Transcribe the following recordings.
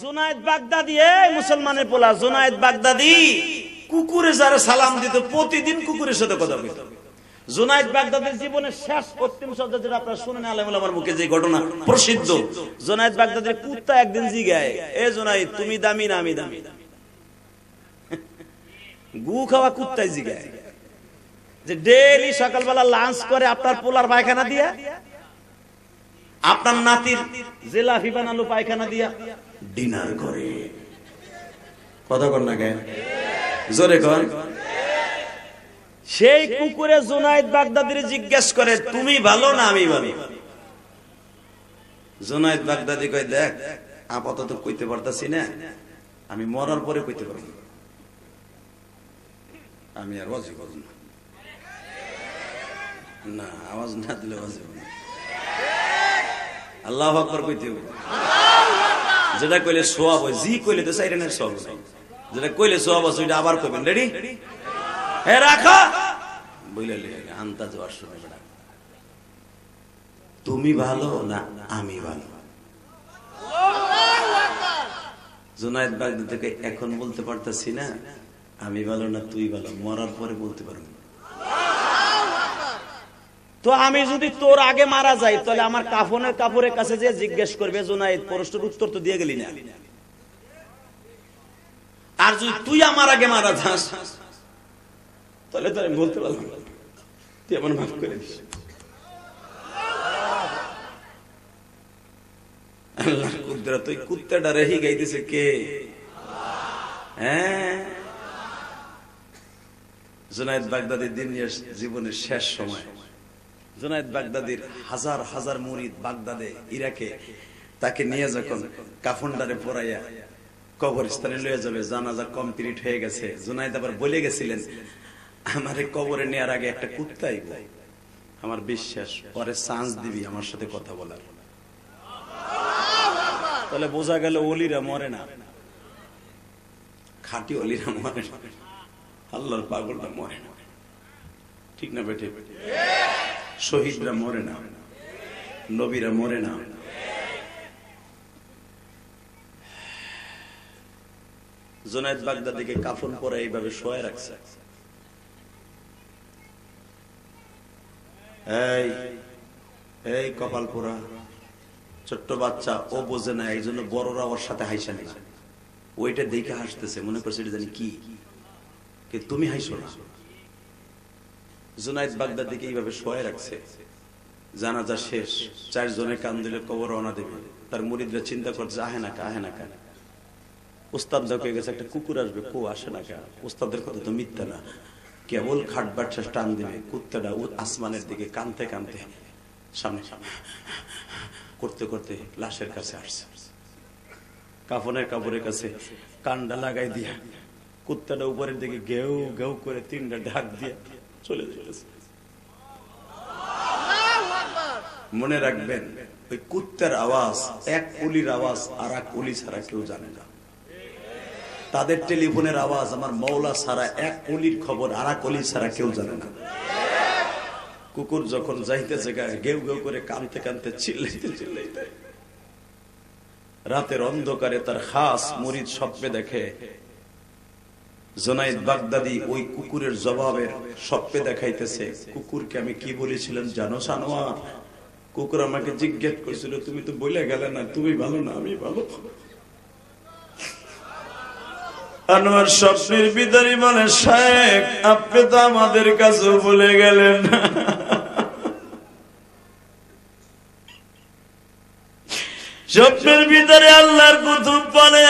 জুনায়েদ বাগদাদি, এই মুসলমানের পোলা জুনায়েদ বাগদাদি কুকুরে যারা সালাম দিত, প্রতিদিন কুকুরের সাথে কথা বলতো। জুনায়েদ বাগদাদির জীবনের শেষ অন্তিম শব্দ যেটা আপনারা শুনেন আলেমুল আমার মুখে, যে ঘটনা প্রসিদ্ধ, জুনায়েদ বাগদাদির কুত্তা একদিন জিগায়, এ জুনায়েদ তুমি দামি না আমি দামি? গু খাওয়া কুত্তায় জিগায় যে ডেইলি সকালবেলা লাঞ্চ করে আপনার পোলার পায়খানা দিয়া, আপনার নাতির জিলাপি বানালো পায়খানা দিয়া ডিনার করে। কথা কর না কেন, জোরে কর। সেই কুকুরে জুনায়েদ বাগদাদির জিজ্ঞেস করে তুমি ভালো না আমি ভালো? জুনায়েদ বাগদাদি কয় দেখ আপাতত কইতে পারতাছি না, আমি মরার পরে কইতে পারবো, আমি আর ওয়াজ করব না, আওয়াজ না দিলে ওয়াজ হবে না। আল্লাহু আকবার কইতে হবে, যেটা কইলে সওয়াব হয়, জি কইলে তো সাইরেনের সওয়াব নাই, যেটা কইলে সওয়াব আছে ওইটা আবার কইবেন। রেডি? হে রাখা বইলে আন্তাজ শুনে বেটা, তুমি ভালো না আমি ভালো? জুনায়েদ বাগদাদি থেকে এখন বলতে পারতাছি না আমি ভালো না তুই ভালো, মরার পরে বলতে পারবো। তো আমি যদি তোর আগে মারা যাই তাহলে আমার কাফনের কাপড়ের কাছে যে জিজ্ঞেস করবে জুনায়েদ প্রশ্নের উত্তর তো দিয়ে গেলি না, আর যদি তুই আমার আগে মারা যাস তাহলে তো আমি বলতে পারলাম তুই আমার মাফ করে দিস। আল্লাহর কুদরত, ওই কুত্তাটা রেহি গাইতেছে কে? হ্যাঁ, জুনায়েদ বাগদাদির দুনিয়ার জীবনের শেষ সময়, জুনায়েদ বাগদাদির হাজার হাজার মুরিদ বাগদাদে ইরাকে তাকে নিয়ে যখন কাফনটারে পরাইয়া কবরস্থানে লয়ে যাবে, জানাজা কমপ্লিট হয়ে গেছে, জুনায়েদ আবার বলে গেছিলেন আমারে কবরে নেওয়ার আগে একটা কুত্তা আইব, আমার বিশ্বাস পরে চান্স দিবি আমার সাথে কথা বলার। তাহলে বোঝা গেল ওলিরা মরে না, খাঁটি ওলিরা মরে না, আল্লাহর পাগলটা মরে না, ঠিক না বেটে? শহীদরা মরে না, নবীরা মরে না। জুনায়েদ বাগদাদিকে কাফন পরে এইভাবে শোয়া রাখছে। এই এই কপাল পোড়া ছোট্ট বাচ্চা, ও বোঝে না, এই জন্য বড়রা ওর সাথে হাসে না, ওইটা দেখে হাসতেছে, মনে করছে এটা জানি কি, তুমি হাসো না। জুনায়েদ বাগদাদিকে এইভাবে শোয়া রাখছে। জানাজা শেষ, 4 জনে কান দিলে কবর রওনা দেবে, তার মুরিদরা চিন্তা করছে আহে না কেন, উস্তাদ দেখে গেছে একটা কুকুর আসবে, কো আসে না কেন? উস্তাদের কথা তো মিথ্যা না, কেবল খাট বাচ্চা টান দিবে, কুত্তাটা আসমানের দিকে কানতে কানতে সামনে করতে করতে লাশের কাছে আসছে, কাফনের কাপড়ের কাছে কানটা লাগাই দিয়া কুত্তাটা উপরের দিকে ঘেউ ঘেউ করে 3টা ঢাক দিয়ে চলে চলেছে। মনে রাখবেন ওই কুত্তার আওয়াজ এক অলির আওয়াজ আর এক অলি ছাড়া কেউ জানে না, তাদের টেলিফোনের আওয়াজ আমার মৌলা ছাড়া এক অলির খবর আর এক অলি ছাড়া কেউ জানে না। কুকুর যখন যাইতেছে গেউ গেউ করে কানতে কানতে চিল্লাইতে রাতের অন্ধকারে তার খাস মুরিদ স্বপ্নে দেখে জুনায়েদ বাগদাদি ওই কুকুরের জবাবের স্বপ্নে দেখাইতেছে, কুকুরকে আমি কি বলেছিলাম জানো সানোয়ার? কুকুর আমাকে জিজ্ঞেস করেছিল তুমি তো বলে গেলে না তুমি ভালো না আমি ভালো। আনোয়ার স্বপ্নের ভিতরে বলে শেখ আপনি তো আমাদের কাছে বলে গেলেন না। স্বপ্নের ভিতরে আল্লাহর কুতুব বলে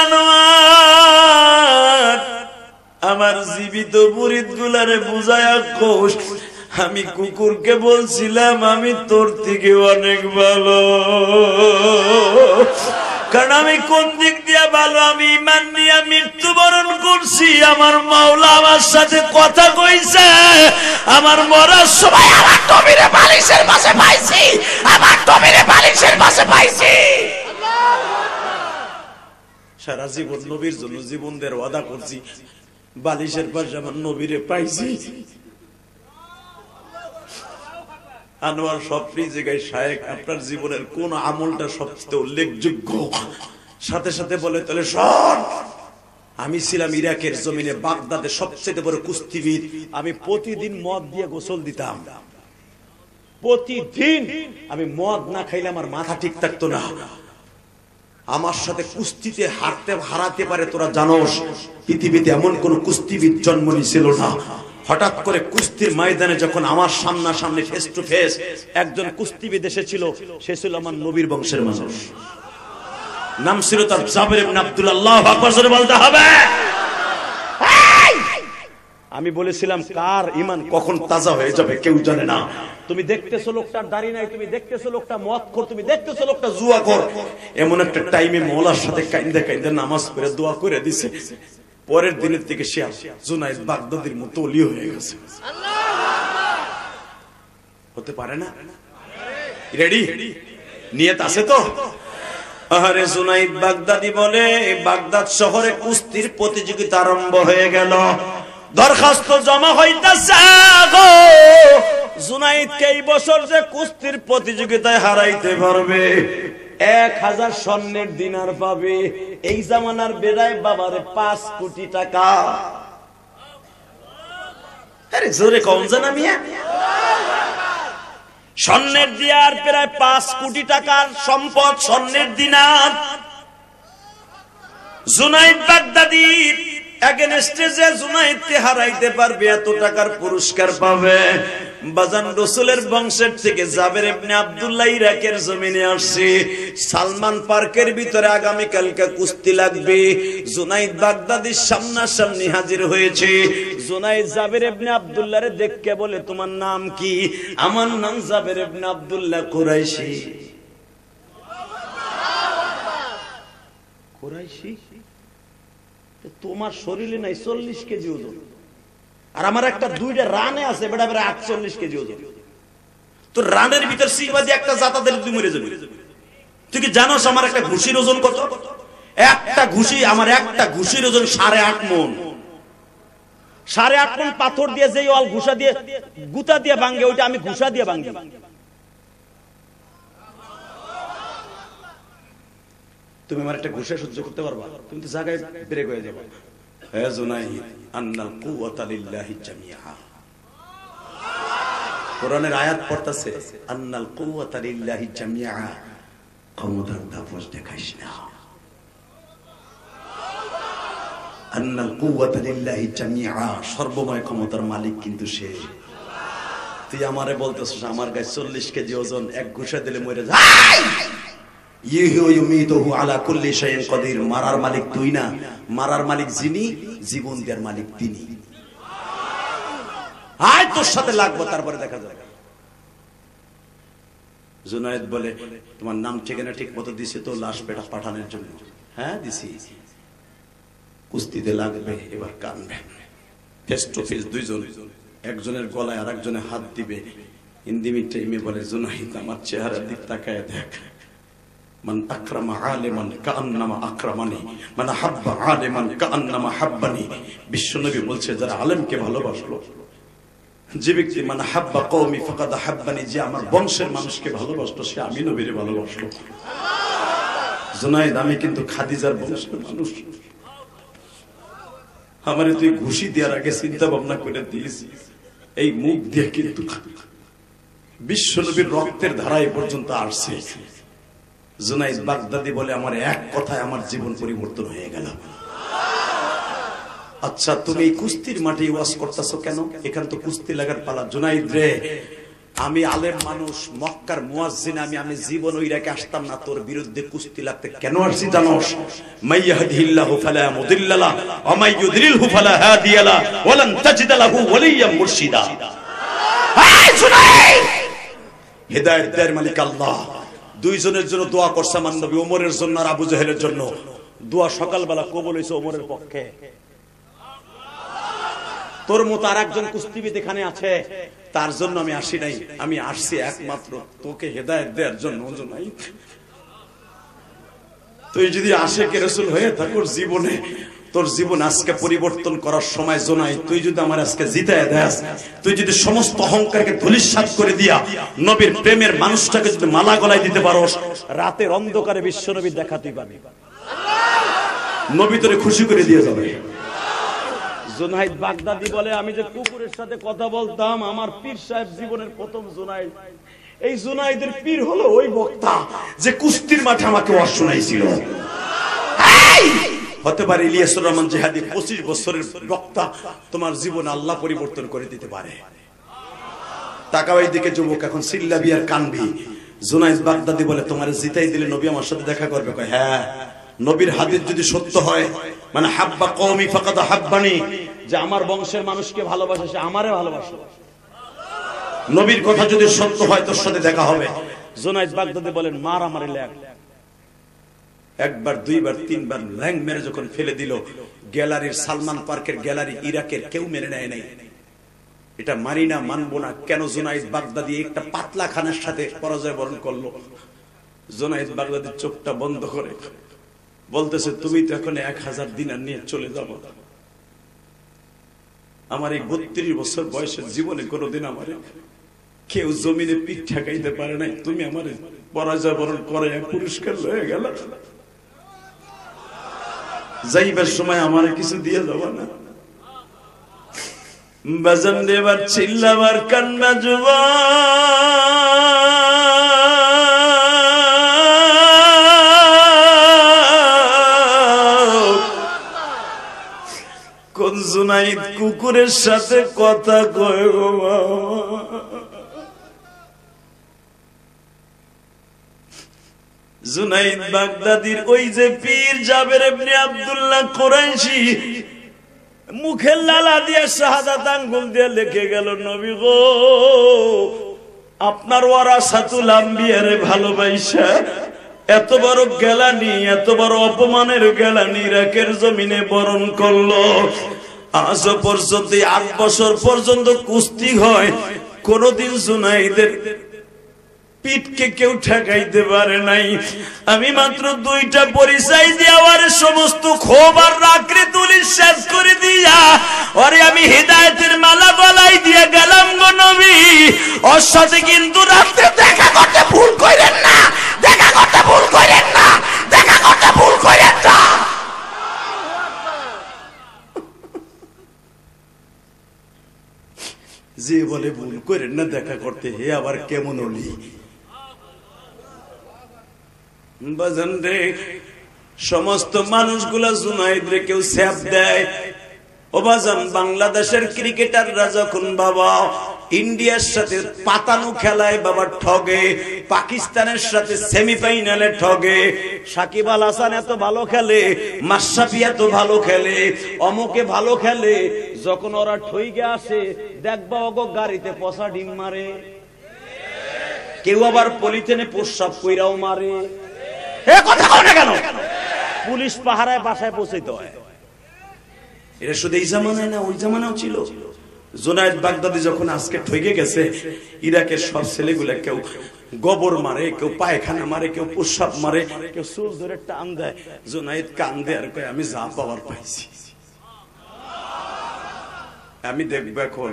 আনোয়ার আমার জীবিত মুরিদ গুলারে বুঝায়া কোষ, আমি কুকুরকে বলছিলাম আমি তোর থেকে অনেক ভালো, কারণ আমি কোন দিক দিয়ে ভালো, আমি ঈমান নিয়ে মৃত্যুবরণ করছি, আমার মাওলা আমার সাথে কথা কইছে, আমার মরার সময় আমার নবীরে বালিশের পাশে পাইছি, আমার নবীরে বালিশের পাশে পাইছি। সারা জীবন নবীর জন্য জীবন দেওয়ার ওয়াদা করছি, বালিশের পাশে আমার নবীরে পাইছি। আনোয়ার স্বপ্নের জায়গায় শায়েখ আপনার জীবনের কোন আমলটা সবচেয়ে উল্লেখযোগ্য? সাথে সাথে বলে, তাহলে শোন, আমি ছিলাম ইরাকের জমিনে বাগদাদে সবচেয়ে বড় কুস্তিবিদ। আমি প্রতিদিন মদ দিয়ে গোসল দিতাম, প্রতিদিন। আমি মদ না খাইলে আমার মাথা ঠিক থাকতো না। আমার সাথে কুস্তিতে হারাতে পারে তোরা জানোস, পৃথিবীতে এমন কোন কুস্তিবিদ জন্ম নিয়েছিল না। হঠাৎ করে কুস্তির ময়দানে যখন আমার সামনাসামনি ফেস টু ফেস একজন কুস্তিবিদ এসেছিল, সে ছিল আমার নবীর বংশের মানুষ। নাম ছিল তার জাবের ইবনে আব্দুল্লাহ। আল্লাহু আকবার জোরে বলতে হবে। আমি বলেছিলাম, কার ঈমান কখন তাজা হয়ে যাবে কেউ জানে না। তুমি দেখতেছো লোকটার দাড়ি নাই, তুমি দেখতেছো লোকটা মদখোর, তুমি দেখতেছো লোকটা জুয়াখোর। এমন একটা টাইমে মওলার সাথে কাইন্দা কাইন্দা নামাজ পড়ে দোয়া করে দিছে, পরের দিনের থেকে সে জুনায়েদ বাগদাদির মতো ওলি হয়ে গেছে। হতে পারে না? রেডি? নিয়ত আছে তো? আরে জুনায়েদ বাগদাদি বলে, বাগদাদ শহরে কুস্তির প্রতিযোগিতা আরম্ভ হয়ে গেল। দরখাস্ত জমা হইতাছে গো, জুনায়েদকে এই বছর যে কুস্তির প্রতিযোগিতায় হারাইতে পারবে 1000 স্বর্ণের দিনার পাবে। এই জামানার বেড়ায় বাবারে 5 কোটি টাকা। আরে জোরে কম জানা মিয়া, স্বর্ণের দিনার প্রায় 5 কোটি টাকার সম্পদ, স্বর্ণের দিনার। জুনায়েদ বাগদাদি এগেনস্টে যে জুনায়েদকে হারাইতে পারবে, এত টাকার পুরস্কার পাবে। বাজান রাসূলের বংশের থেকে জাবের ইবনে আব্দুল্লাহ ইরাকের জমিনে আসছে। সালমান পার্কের ভিতরে আগামী কালকে কুস্তি লাগবে। জুনায়েদ বাগদাদির সামনাসামনি হাজির হয়েছে। জুনায়েদ জাবের ইবনে আব্দুল্লাহরে দেখকে বলে, তোমার নাম কি? আমার নাম জাবের ইবনে আব্দুল্লাহ কুরাইশি। কুরাইশি? তোমার শরীরে নাই 40 কেজি ওজন, আর আমার একটা 2টা রানে আছে বেটা বেটা 48 কেজি ওজন। তো রানের ভিতর সিবাদি একটা জাতা দিলে তুই মরে যাবি। তুই কি জানোস আমার একটা ঘুষির ওজন কত? একটা ঘুষি, আমার একটা ঘুষির ওজন 8.5 মণ। 8.5 মণ পাথর দিয়ে যেই ওয়াল ঘুষা দিয়ে গুতা দিয়ে ভাঙে, ওইটা আমি ঘুষা দিয়ে ভাঙি। তুমি আমার একটা ঘুষে সহ্য করতে পারবা? তুমি তো জায়গায় ব্রেক হয়ে যাবে। হে জুনায়েদ, আন্নাল কুওয়াতা লিল্লাহি জামিআ। কোরআনের আয়াত পড়তাছে, আন্নাল কুওয়াতা লিল্লাহি জামিআ। ক্ষমতার দাপট দেখাইস না। আন্নাল কুওয়াতা লিল্লাহি জামিআ, সর্বময় ক্ষমতার মালিক কিন্তু সে। তুই আমারে বলতেছিস আমার গায়ে 40 কেজি ওজন, এক ঘুষা দিলে মরে যা। মারার মালিক তুই না, মারার মালিক যিনি, জীবন দেওয়ার মালিক তিনি। আয় তোর সাথে লাগবো, তারপরে দেখা যাবে। জুনায়েদ বলে, তোমার নাম ঠিকানা ঠিক মতো দিছে তো লাশ বেটা পাঠানোর জন্য? হ্যাঁ দিছি। কুস্তিতে লাগবে, এবার কানবে। ফেস টু ফেস দুইজন, একজনের গলায় আর একজনের হাত দিবে। ইন্দিমি টাইমে বলে, জুনায়েদ আমার চেহারার দিক তাকায় দেখ। মান আকরামা আলিমান কাআন্নামা আকরামানি, মান হাব্বা আলিমান কাআন্নামা হাব্বানি। বিশ্বনবী বলছে, যারা আলেমকে ভালোবাসলো, যে ব্যক্তি মান হাব্বা কওমি ফাকাদ হাব্বানি, যে আমার বংশের মানুষকে ভালোবাসলো, সে আমি নবীরে ভালোবাসলো। জুনায়েদ, আমি কিন্তু খাদিজার বংশের মানুষ। আমারে তুই ঘুষি দেওয়ার আগে চিন্তা ভাবনা করে দিস, এই মুখ দিয়ে কিন্তু বিশ্বনবীর রক্তের ধারা এ পর্যন্ত আসছে। জুনায়েদ বাগদাদি বলে, আমার এক কথায় আমার জীবন পরিবর্তন হয়ে গেল। আচ্ছা, তুমি এই কুস্তির মাঠে ওয়াজ করতেছো কেন? এখান তো কুস্তি লাগার পালা। জুনায়েদ রে, আমি আলেম মানুষ, মক্কার মুয়াজ্জিন, আমি জীবন ইরাকে আসতাম না তোর বিরুদ্ধে কুস্তি লাগতে। কেন আসছি জানোস? মাইয়াহদিহিল্লাহু ফালা মুদিল্লা লাহু ওয়া মাই ইউদ্লিলহু ফালা হাদিয়া লাহু ওয়া লান তাজিদ লাহু ওয়ালিয়্যাম মুরশিদা। হায় জুনায়েদ, হিদায়াত দেওয়ার মালিক আল্লাহ। দুইজনের জন্য দোয়া করছে আমার নবী, ওমরের জন্য আর আবু জাহেলের জন্য। দোয়া সকালবেলা কবুল হয়েছে ওমরের পক্ষে। তোর মতো আর একজন কুস্তিবিদ এখানে আছে, তার জন্য আমি আসি নাই। আমি আসছি একমাত্র তোকে হেদায়েত দেওয়ার জন্য। তুই যদি আশিকে রাসূল হয়ে থাকোর জীবনে, তোর জীবন আজকে পরিবর্তন করার সময় জোনাই। তুই যদি আমার আজকে জিতায় দেস, তুই যদি সমস্ত অহংকারকে ধূলিসাৎ করে দিয়া নবীর প্রেমের মানুষটাকে যদি মালা গলায় দিতে পারোস, রাতের অন্ধকারে বিশ্বনবীর দেখা তুই পাবি। নবী তোরে খুশি করে দিয়ে যাবে। জুনাইদ বাগদাদি বলে, আমি যে কুকুরের সাথে কথা বলতাম, আমার পীর সাহেব জীবনের প্রথম জুনাইদ। এই জুনাইদের পীর হলো ওই বক্তা যে কুস্তির মাঠে আমাকে ওয়াজ শোনাইছিল। হতে পারে ইলিয়াসুর রহমান জিহাদি 25 বছরের বক্তা, তোমার জীবন আল্লাহ পরিবর্তন করে দিতে পারে। তাকাও এইদিকে যুবক, এখন সিল্লাবি আর কানবি। জুনাইদ বাগদাদি বলে, তোমার জিতাই দিলে নবী আমার সাথে দেখা করবে। কয় হ্যাঁ, নবীর হাদিস যদি সত্য হয়, মানে হাব্বা কওমি ফাকাদ হাব্বানি, যে আমার বংশের মানুষকে ভালোবাসে সে আমারে ভালোবাসে, নবীর কথা যদি সত্য হয় তোর সাথে দেখা হবে। জুনাইদ বাগদাদি বলেন, মার আমারে ল্যাং। একবার, দুইবার, তিনবার ল্যাং মেরে যখন ফেলে দিল, গ্যালারির সালমান পার্কের গ্যালারি ইরাকের কেউ মেনে নেয় নাই। এটা মানি না, মানবো না। কেন? জুনাইদ বাগদাদি একটা পাতলা খানের সাথে পরাজয় বরণ করলো। জুনাইদ বাগদাদির চোখটা বন্ধ করে বলতেছে, তুমি তো এখন 1000 দিনার নিয়ে চলে যাবো। আমার এই 32 বছর বয়সের জীবনে কোনোদিন আমার কেউ জমিনে পিঠ ঠেকাইতে পারে নাই, তুমি আমার পরাজয় বরণ করে পুরস্কার লয়ে গেল। যাইবার সময় আমার কিছু দিয়ে যাবো না। বাজান দেবার চিল্লাবার কান্না যুবা, কোন জুনাইদ কুকুরের সাথে কথা কয় গো বাবা। জুনাইদ বাগদাদির ওই যে পীর জাবের ইবনে আব্দুল্লাহ কুরাইশি মুখের লালা দিয়ে শাহাদাত আঙ্গুল দিয়ে লিখে গেল, নবী গো, আপনার ওয়ারাসাতুল আম্বিয়ার ভালোবাসা এত বড় গেলানি, এত বড় অপমানের গেলানি ইরাকের জমিনে বরণ করলো। আজ পর্যন্ত 8 বছর পর্যন্ত কুস্তি হয়, কোনদিন জুনাইদের পিঠকে কেউ ঠেকাইতে পারে নাই। আমি মাত্র 2টা পরিচয় দেওয়ার সমস্ত ক্ষোভ আর রাগরে তুলি শেষ করে দিয়া ওরে আমি হিদায়াতের মালা গলায় দিয়ে গেলাম গো নবী। ওর সাথে কিন্তু রাতে দেখা করতে ভুল করেন না, দেখা করতে ভুল করেন না, দেখা করতে ভুল করেন না। যে বলে ভুল করেন না দেখা করতে, হে আবার কেমন হলি বাজান রে। সমস্ত মানুষগুলা জুনাইদ রে কেউ স্যাপ দেয়। ও বাজান, বাংলাদেশের ক্রিকেটাররা যখন বাবা ইন্ডিয়ার সাথে পাতানো খেলায় বাবা ঠগে, পাকিস্তানের সাথে সেমিফাইনালে ঠগে, সাকিব আল হাসান এত ভালো খেলে, মাশরাফি এত ভালো খেলে, অমুকে ভালো খেলে, যখন ওরা ঠইগে আসে দেখবা ওগো গাড়িতে পচা ডিম মারে, কেউ আবার পলিথিনে প্রস্রাব কইরাও মারে। কথা কও না কেন? পুলিশ পাহারায় বাসায় পৌঁছাইতে হয়। এটা শুধু এই জামানায় না, ওই জামানাও ছিল। জুনাইদ বাগদাদি যখন আজকে ঠকে গেছে, ইরাকের সব ছেলেগুলা কেউ গোবর মারে, কেউ পায়খানা মারে, কেউ প্রস্রাব মারে, কেউ চুল ধরে টান দেয়। জুনাইদ কান্দে আর কয়, আমি যা পাওয়ার পাইছি। আমি দেখবো এখন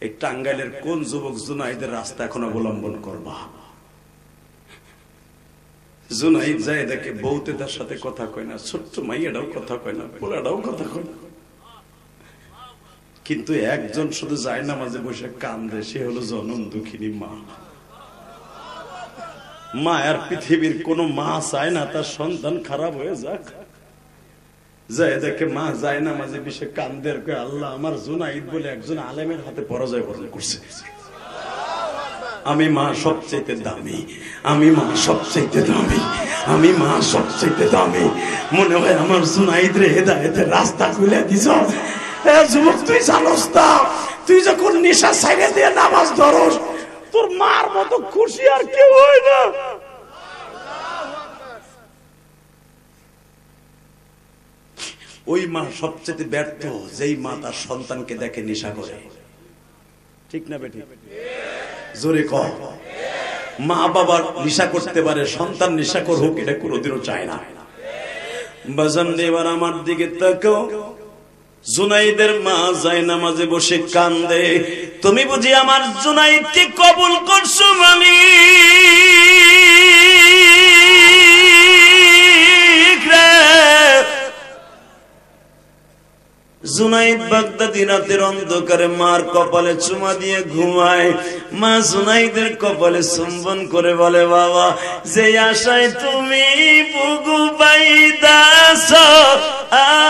এই টাঙ্গাইলের কোন যুবক জুনাইদের রাস্তা এখন অবলম্বন করবা। জুনাইদ যায় দেখে বউতে তার সাথে কথা কয় না, ছোট্ট মাইয়াটাও কথা কয় না, পোলাটাও কথা কয় না, কিন্তু একজন শুধু যায় না মাঝে বসে কান্দে, সে হলো জনম দুঃখিনী মা। মা আর পৃথিবীর কোন মা চায় না তার সন্তান খারাপ হয়ে যাক। যায় দেখে মা যায় না মাঝে বসে কান্দে আর কয়, আল্লাহ আমার জুনাইদ বলে একজন আলেমের হাতে পরাজয় বরণ করছে। আমি মা সবচেয়ে দামি, আমি মা সবচেয়ে দামি, আমি মা সবচেয়ে দামি। মনে হয় আমার জুনাইদ রে হেদায়েতের রাস্তা খুলে দিছ। যুবক তুই জানোস না, তুই যখন নেশা ছাইড়ে দিয়ে নামাজ ধরস, তোর মার মতো খুশি আর কেউ হয় না। ওই মা সবচেয়ে ব্যর্থ যেই মা তার সন্তানকে দেখে নেশা করে। ঠিক না বেটি? জোরে কর। মা বাবা নেশা করতে পারে, সন্তান নেশা করুক এটা কোনোদিনও চায় না। বাজান এবার আমার দিকে তাকাও। জুনাইদের মা যায় নামাজে বসে কান্দে, তুমি বুঝি আমার জুনাইদকে কবুল করছো মালিক রে? জুনাইদ বাগদাদি রাতের অন্ধকারে মার কপালে চুমা দিয়ে ঘুমায়। মা জুনাইদের কপালে চুম্বন করে বলে, বাবা, যে আশায় তুমি বুগু বাইদাছ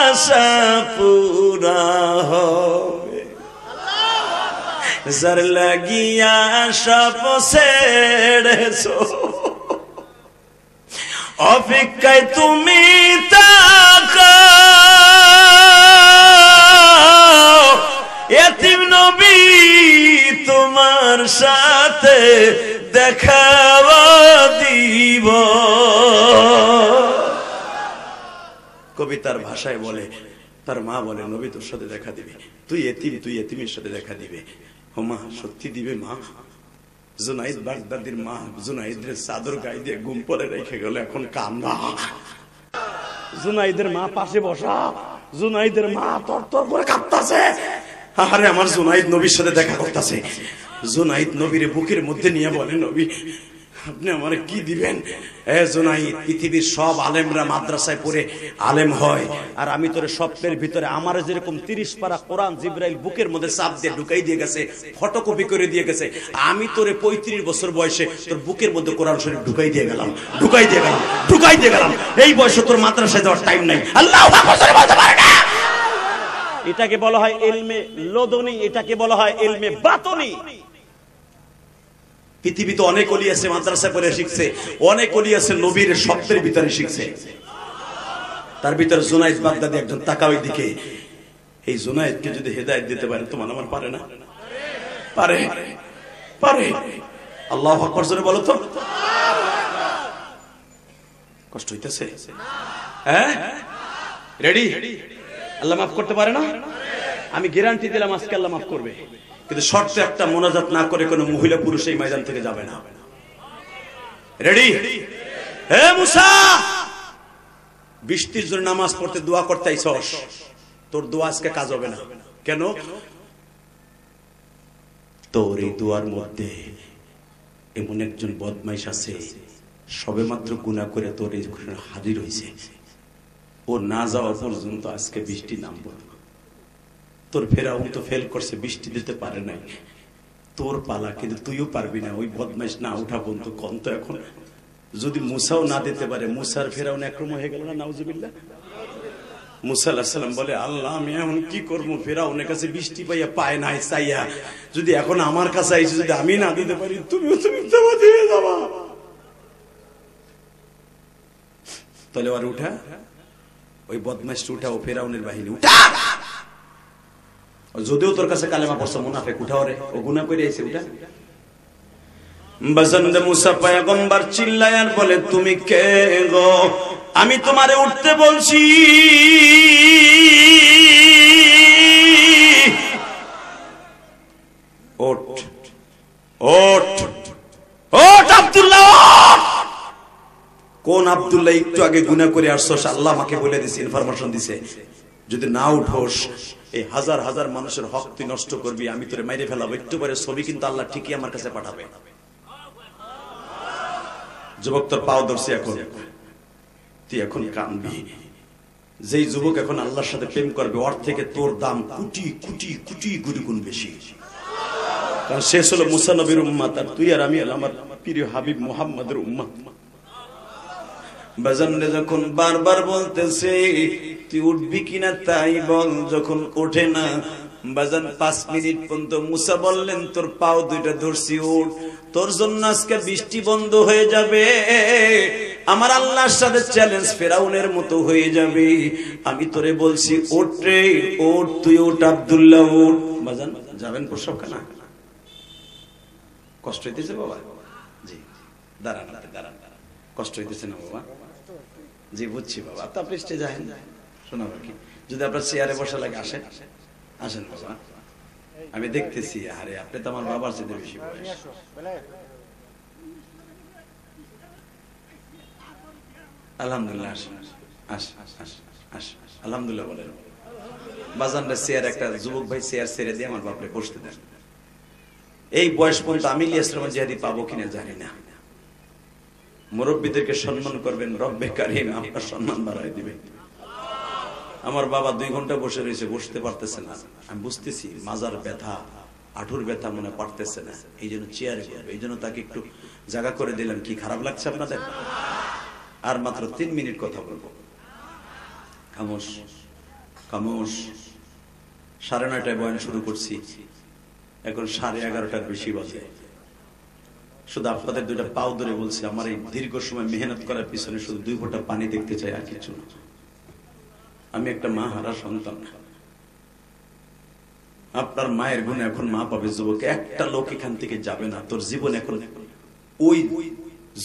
আশা পুরা হবে, যার লাগিয়া সব ছেড়েছো অপেক্ষায় তুমি থাকো। এতিম নবী তোমার সাথে দেখা দিব। কবিতার ভাষায় বলে, তার মা বলে, নবী তোর সাথে দেখা দিবে, তুই এতিম, তুই এতিমের সাথে দেখা দিবে। ও মা, সত্যি দিবে মা? জুনাইদ বাগদাদির মা জুনাইদের চাদর গায়ে দিয়ে ঘুম পরে রেখে গেল, এখন কান্না। জুনাইদের মা পাশে বসা, জুনাইদের মা তরতর করে কাঁপতাছে। আরে আমার জুনাইদ নবীর সাথে দেখা করতেছে। জুনাইদ নবীর বুকের মধ্যে নিয়ে বলে, নবী আপনি আমারে কি দিবেন? জুনাইদ, পৃথিবীর সব আলেমরা মাদ্রাসায় পড়ে আলেম হয়, আর আমি তোর স্বপ্নের ভিতরে আমার যেরকম 30 পারা কোরআন জিবরাইল বুকের মধ্যে চাপ দিয়ে ঢুকাই দিয়ে গেছে, ফটোকপি করে দিয়ে গেছে, আমি তোরে 35 বছর বয়সে তোর বুকের মধ্যে কোরআন শরীফ ঢুকাই দিয়ে গেলাম। এই বয়সে তোর মাদ্রাসায় যাওয়ার টাইম নাই। আল্লাহু আকবার বলতে পারে না। এটাকে বলা হয় ইলমে লদুনি, এটাকে বলা হয় ইলমে বাতনি। পৃথিবীতে অনেক ওলি আছে মাদ্রাসায় পড়ে শিখছে, অনেক ওলি আছে নবীর শব্দের ভিতরে শিখছে। তার ভিতরে জুনাইদ বাগদাদি একজন। তাকাও দিকে, এই জুনাইদকে যদি হেদায়েত দিতে পারে, তোমার আমার পারে না? পারে, পারে। আল্লাহু আকবার জোরে বলো তো। কষ্ট হইতেছে? হ্যাঁ, রেডি? আল্লাহ মাফ করতে পারে না? আমি গ্যারান্টি দিলাম আজকে আল্লাহ মাফ করবে, কিন্তু শর্তে একটা, মোনাজাত না করে কোনো মহিলা পুরুষ এই ময়দান থেকে যাবে না। রেডি? হে মুসা, বৃষ্টির জন্য নামাজ পড়তে দোয়া করতে আইছস, তোর দোয়া আজকে কাজ হবে না। কেন? তোর এই দোয়ার মধ্যে এমন একজন বদমাইশ আছে, সবে মাত্র গুনাহ করে তোর এই হাজির হয়েছে, ও না যাওয়া পর্যন্ত আজকে বৃষ্টি নামবে। তোর ফেরাউন তো ফেল করছে, বৃষ্টি দিতে পারে নাই, তোর পালা, কিন্তু তুইও পারবি না। ওই বদমাইশ না উঠা বন্ধু কন তো। এখন যদি মুসাও না দিতে পারে, মুসার ফেরাউন একরকম হয়ে গেল না, নাউজুবিল্লাহ। মুসা আলাইহিস সালাম বলে, আল্লাহ আমি এখন কি করবো? ফেরাউনের কাছে বৃষ্টি পাইয়া পায় নাই চাইয়া, যদি এখন আমার কাছে আইসে, যদি আমি না দিতে পারি, তুমিও তুমি দিয়ে যাবা। তাহলে আর উঠা, ওই বদমাইশ উঠা, ও ফেরাউনের বাহিনী উঠা। যদিও তোর কাছে কালেমা পড়ছে মুনাফিক, উঠা ওরে, ও গুনাহ করে আইছে, উঠা। বাজানদে মুসা পয়গম্বর চিল্লায় আর বলে, তুমি কে গো? আমি তোমারে উঠতে বলছি। ওঠ ওঠ ওঠ আব্দুল্লাহ। কোন আব্দুল্লাহ? একটু আগে গুনাহ করে আসছস, আল্লাহ আমাকে বলে দিছে, ইনফরমেশন দিছে, যদি না উঠোস এই হাজার হাজার মানুষের হক তুই নষ্ট করবি, আমি তোরে মাইরে ফেলাবো। একটু পরে ছবি কিন্তু আল্লাহ ঠিকই আমার কাছে পাঠাবে। যুবক তোর পাও ধরছি, এখন তুই এখন কানবি। যেই যুবক এখন আল্লাহর সাথে প্রেম করবে, ওর থেকে তোর দাম কোটি কোটি কোটি গুণ বেশি। কারণ শেষ হলো মুসা নবীর উম্মত, আর তুই আর আমি আমার প্রিয় হাবিব মুহাম্মাদের উম্মত। বাজানরে যখন বারবার বলতেছে তুই উঠবি কিনা তাই বল, যখন ওঠে না বাজান 5 মিনিট পর্যন্ত মুসা বললেন, তোর পাও দুইটা ধরছি, উঠ, তোর জন্য আজকে বৃষ্টি বন্ধ হয়ে যাবে, আমার আল্লাহর সাথে চ্যালেঞ্জ ফেরাউনের মতো হয়ে যাবে। আমি তোরে বলছি ওঠ রে, ওঠ, তুই ওঠ আব্দুল্লাহ, ওঠ। বাজান যাবেন প্রসবখানা? কষ্ট হইতেছে বাবা? জি, দাঁড়ান দাঁড়ান, কষ্ট হইতেছে না বাবা? জি বুঝছি বাবা, তো আপনি স্টেজে আসেন, শোনা কি, যদি আপনার চেয়ারে বসা লাগে আসেন, আসেন বাবা, আমি দেখতেছি। আরে আপনি তো আমার বাবার চেয়ে বেশি বয়স। আলহামদুলিল্লাহ, আসেন, আসেন, আসেন, আলহামদুলিল্লাহ বলেন। বাজানরা চেয়ার, একটা যুবক ভাই চেয়ার ছেড়ে দিয়ে আমার বাপরে বসতে দেন। এই বয়স পর্যন্ত আমি ইসলাম জিহাদি পাবো কিনা জানি না। মুরব্বীদেরকে সম্মান করবেন, রব্বে কারিম আপনার সম্মান বাড়ায় দিবেন। আমার বাবা 2 ঘন্টা বসে রয়েছে, বসতে পারতেছে না। আমি বুঝতেছি মাজার ব্যথা, আঁঠুর ব্যথা, মনে পারতেছে না, এই জন্য চেয়ারে করবে, এই জন্য তাকে একটু জায়গা করে দিলাম। কি খারাপ লাগছে আপনাদের? আর মাত্র 3 মিনিট কথা বলবো। খামোশ খামোশ। 9:30টায় বয়ান শুরু করছি, এখন 11:30টার বেশি বাজে। শুধু আপনাদের 2টা পাও ধরে বলছি, আমার এই দীর্ঘ সময় মেহনত করার পিছনে শুধু 2 ফোঁটা পানি দেখতে চাই, আর কিছু না। আমি একটা মা হারা সন্তান। আপনার মায়ের গুণে এখন মা পাবে যুবক। একটা লোক এখান থেকে যাবে না, তোর জীবন এখন ওই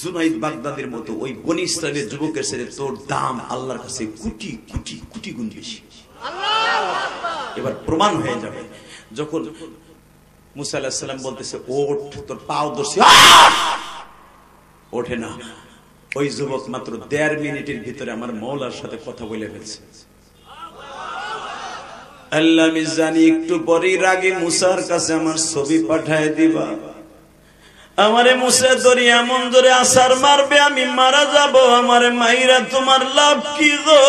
জুনাইদ বাগদাদির মতো ওই বনি ইসরাইলের যুবকের ছেলে তোর দাম আল্লাহর কাছে কোটি কোটি কোটি গুণ বেশি। এবার প্রমাণ হয়ে যাবে যখন মুসা আলাইহিস সালাম বলতেছে ওঠ, তোর পাও ধরছি, ওঠে না। ওই যুবক মাত্র 1.5 মিনিটের ভিতরে আমার মওলার সাথে কথা বলে ফেলছে। আল্লাহ আমি জানি একটু পরেই রাগে মুসার কাছে আমার ছবি পাঠায় দিবা। আমারে মুসা ধরে এমন ধরে আসার মারবে, আমি মারা যাব। আমারে মাইরা তোমার লাভ কি গো?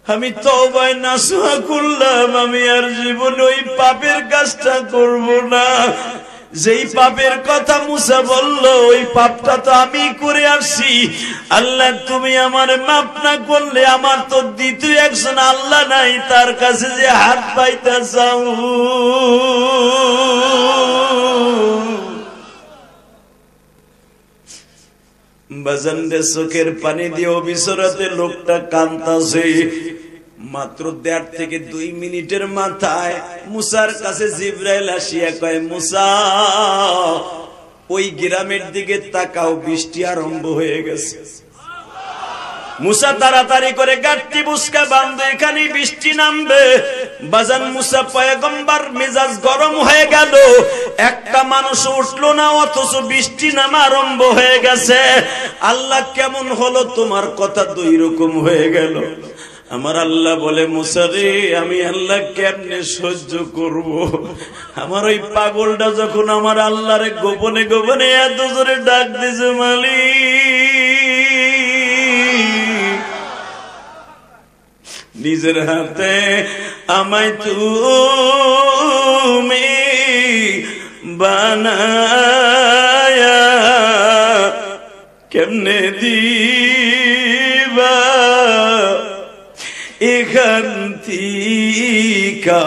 আমি তওবায় নাসুহা করলাম, আমি আর জীবনে ওই পাপের কাজটা করব না। যেই পাপের কথা মুসা বলল, ওই পাপটা তো আমি করে আসছি। আল্লাহ তুমি আমার মাফ না করলে আমার তো দ্বিতীয় একজন আল্লাহ নাই, তার কাছে যে হাত পাইতে চাও। বাজানদের চোখের পানি দিয়ে অবিচরাতে লোকটা কাঁদতাছে। মাত্র 1.5 থেকে 2 মিনিটের মাথায় মুসার কাছে জিবরাইল আসিয়া কয়, মুসা ওই গ্রামের দিকে তাকাও, বৃষ্টি আরম্ভ হয়ে গেছে। মুসা তাড়াতাড়ি করে গাঁটটি বুসকা বাঁধে, এখানে বৃষ্টি নামবে। বাজান মুসা পয়গম্বর মেজাজ গরম হয়ে গেল। একটা মানুষ উঠলো না, অথচ বৃষ্টি নামা আরম্ভ হয়ে গেছে। আল্লাহ কেমন হলো, তোমার কথা 2 রকম হয়ে গেল। আমার আল্লাহ বলে, মুসা রে আমি আল্লাহ কেমনে সহ্য করব? আমার ওই পাগলটা যখন আমার আল্লাহরে গোপনে গোপনে এত জোরে ডাক দিছে, মালিক নিজের হাতে আমায় তুমি বানায়া কেমনে দিবা এখান থেকে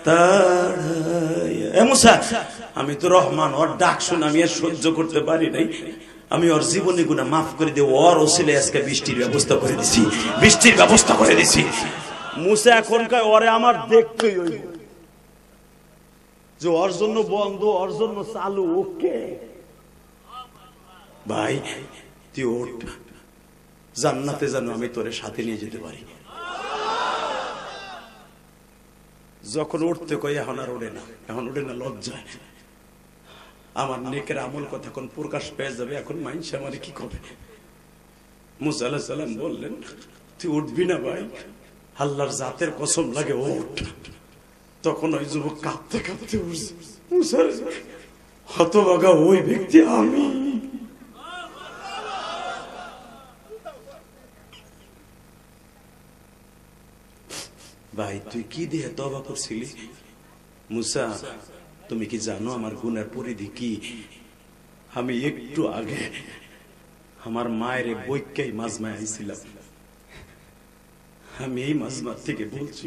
তাড়ায়া। মুসা আমি তো রহমান, ওর ডাক শুনে আমি আর সহ্য করতে পারি নাই। আমি ওর জীবনে গুনাহ মাফ করে দিয়ে ওর ওসিলে আজকে বৃষ্টির ব্যবস্থা করে দিছি, বৃষ্টির ব্যবস্থা করে দিছি। মুসা এখনকার ওরে আমার দেখতেই হইব যে ওর জন্য বন্ধ, ওর জন্য চালু। ওকে ভাই তুই ওঠ, জান্নাতে যেন আমি তোরে সাথে নিয়ে যেতে পারি। যখন উঠতে কই এখন আর ওঠে না, এখন ওঠে না লজ্জায়। আমার নেকের আমল কথা কোন প্রকাশ পেয়ে যাবে, এখন মানুষ আমারে কি করবে? মুসা আলাইহিস সালাম বললেন, তুই উঠবি না ভাই? আল্লাহর জাতের কসম লাগে ওঠ। তখন ওই যুবক কাঁপতে কাঁপতে উঠছে। মুসা হতভাগা ওই ব্যক্তি আমি। ভাই তুই কি দিয়ে তওবা করছিলি? মুসা তুমি কি জানো আমার গুনার পরিধি কি? আমি একটু আগে আমার মায়ের বৈক্যাই মাজমায় আইছিলাম। আমি এই মাজমা থেকে বলছি,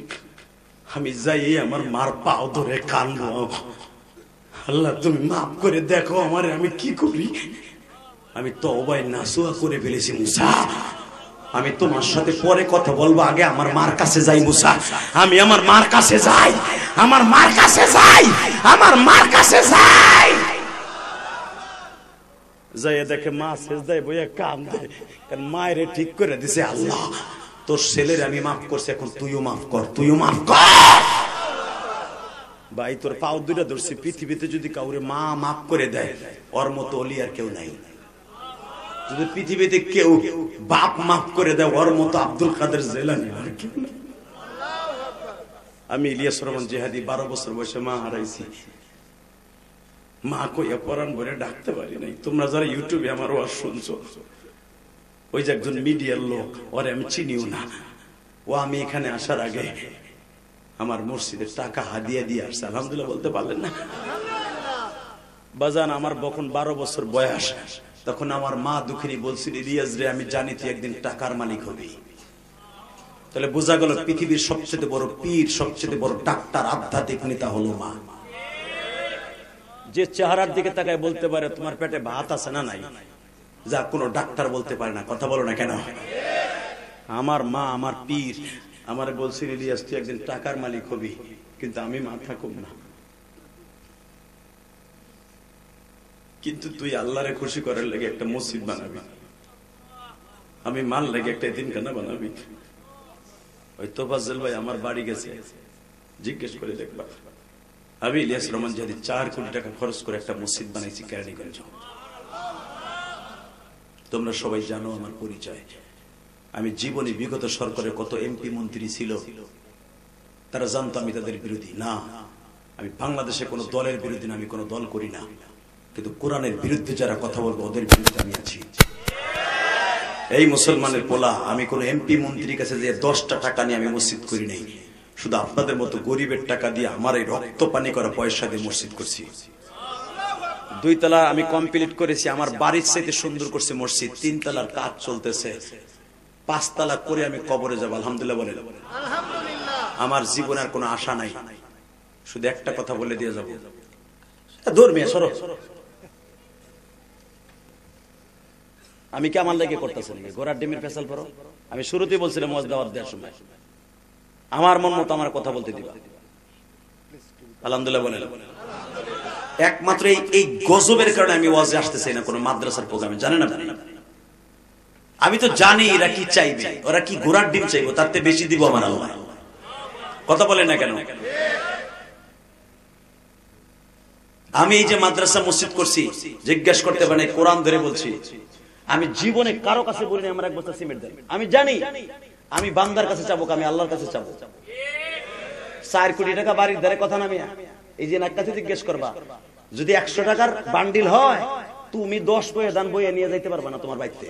আমি যাই আমার মার পাও ধরে কাঁদবো, আল্লাহ তুমি মাফ করে দেখো আমারে আমি কি করি। আমি তওবায় নাসুহা করে ফেলেছি। মুসা আমি তোমার সাথে পরে কথা বলবো, আগে আমার মার কাছে যাই। মুসা আমি আমার মার কাছে যাই, আমার মার কাছে যাই, আমার মার কাছে যাই। যাই দেখে মা সেজদায় বইয়া কাঁদে, কারণ মায়ের ঠিক করে দিছে, আল্লাহ তোর ছেলের আমি মাফ করছি, এখন তুইও মাফ কর, তুইও মাফ কর। ভাই তোর পাও 2টা ধরছি, পৃথিবীতে যদি কাউরে মা মাফ করে দেয় ওর মতো ওলি আর কেউ নাই। যদি পৃথিবীতে কেউ বাপ মাফ করে দেয় ওর মতো আব্দুল কাদের জিলানী আর কেউ নাই। আমি ইলিয়াস রহমান জিহাদি 12 বছর বয়সে মা হারাইছি। মা কইয়া পরাণ ভরে ডাকতে পারি নাই। তোমরা যারা ইউটিউবে আমার ওয়াজ শুনছো, ওই যে একজন মিডিয়ার লোক, ওরে আমি চিনিও না, ও আমি এখানে আসার আগে আমার মসজিদের টাকা হাদিয়া দিয়ে আসছে। আলহামদুলিল্লাহ বলতে পারলেন না? বাজান আমার যখন 12 বছর বয়স, তখন আমার মা দুঃখিনী বলছিল, রিয়াজ রে আমি জানি তুই একদিন টাকার মালিক হবি। তাহলে বোঝা গেল পৃথিবীর সবচেয়ে বড় পীর, সবচেয়ে বড় ডাক্তার, আধ্যাত্মিক নেতা হলো মা। যে চেহারার দিকে তাকায় বলতে পারে তোমার পেটে ভাত আছে না নাই, যা কোনো ডাক্তার বলতে পারে না। কথা বলো না কেন? আমার মা, আমার পীর আমার বলছিল, ইলিয়াস তুই একদিন টাকার মালিক হবি, কিন্তু আমি মাথা কম না, কিন্তু তুই আল্লাহরে খুশি করার লেগে একটা মসজিদ বানাবি, আমি মাল লেগে একটা এতিমখানা বানাবি। ওই তোফাজ্জল ভাই আমার বাড়ি গেছে, জিজ্ঞেস করে দেখবা, আমি ইলিয়াস রহমান জাহাদি 4 কোটি টাকা খরচ করে একটা মসজিদ বানাইছি কেরানীগঞ্জ। তোমরা সবাই জানো আমার পরিচয়। আমি জীবনে বিগত সরকারের কত এমপি মন্ত্রী ছিল, তারা জানতো আমি তাদের বিরোধী না। আমি বাংলাদেশে কোনো দলের বিরোধী না, আমি কোনো দল করি না, কিন্তু কোরআনের বিরুদ্ধে যারা কথা বলবো ওদের বিরুদ্ধে আমি আছি। এই মুসলমানের পোলা, আমি কোন এমপি মন্ত্রীর কাছে যে 10টা টাকা নিয়ে আমি মসজিদ করি নাই, শুধু আপনাদের মতো গরিবের টাকা দিয়ে আমার এই রক্ত পানি করা পয়সা দিয়ে মসজিদ করছি। 2 তলা আমি কমপ্লিট করেছি, আমার বাড়ির চাইতে সুন্দর করছে মসজিদ। 3 তলার কাজ চলতেছে, 5 তলা করে আমি কবরে যাব। আলহামদুলিল্লাহ বলেন। আমার জীবনে আর কোনো আশা নাই, শুধু একটা কথা বলে দিয়ে যাবো, ধর্মীয় সরো। আমি কি আমার লেগে করতেছি নাকি ঘোড়ার ডিমের ফেসাল পড়ো? আমি শুরুতেই বলছিলাম ওয়াজ দাওয়াত দেওয়ার সময় আমার মন মতো আমার কথা বলতে দিবা। আলহামদুলিল্লাহ বলেন। একমাত্র এই গজবের কারণে আমি ওয়াজে আসতে চাই না কোন মাদ্রাসার প্রোগ্রামে, জানেন না? আমি তো জানি এরা কি চাইবে, ওরা কি ঘোড়ার ডিম চাইবো, তার থেকে বেশি দিব আমার আল্লাহ। কথা বলেন না কেন? আমি এই যে মাদ্রাসা মসজিদ করছি, জিজ্ঞেস করতে পারেন, কোরআন ধরে বলছি, আমি জীবনে কারো কাছে বলিনি আমার 1 বস্তা সিমেন্ট দেন। আমি জানি আমি বান্দার কাছে চাবো, আমি আল্লাহর কাছে চাবো। 4 কোটি টাকা বাড়ির ধারে কথা না মিয়া, এই যে নাক কাছে জিজ্ঞেস করবা, যদি 100 টাকার বান্ডিল হয় তুমি 10 বয়ে দান বইয়ে নিয়ে যাইতে পারবা না তোমার বাড়িতে।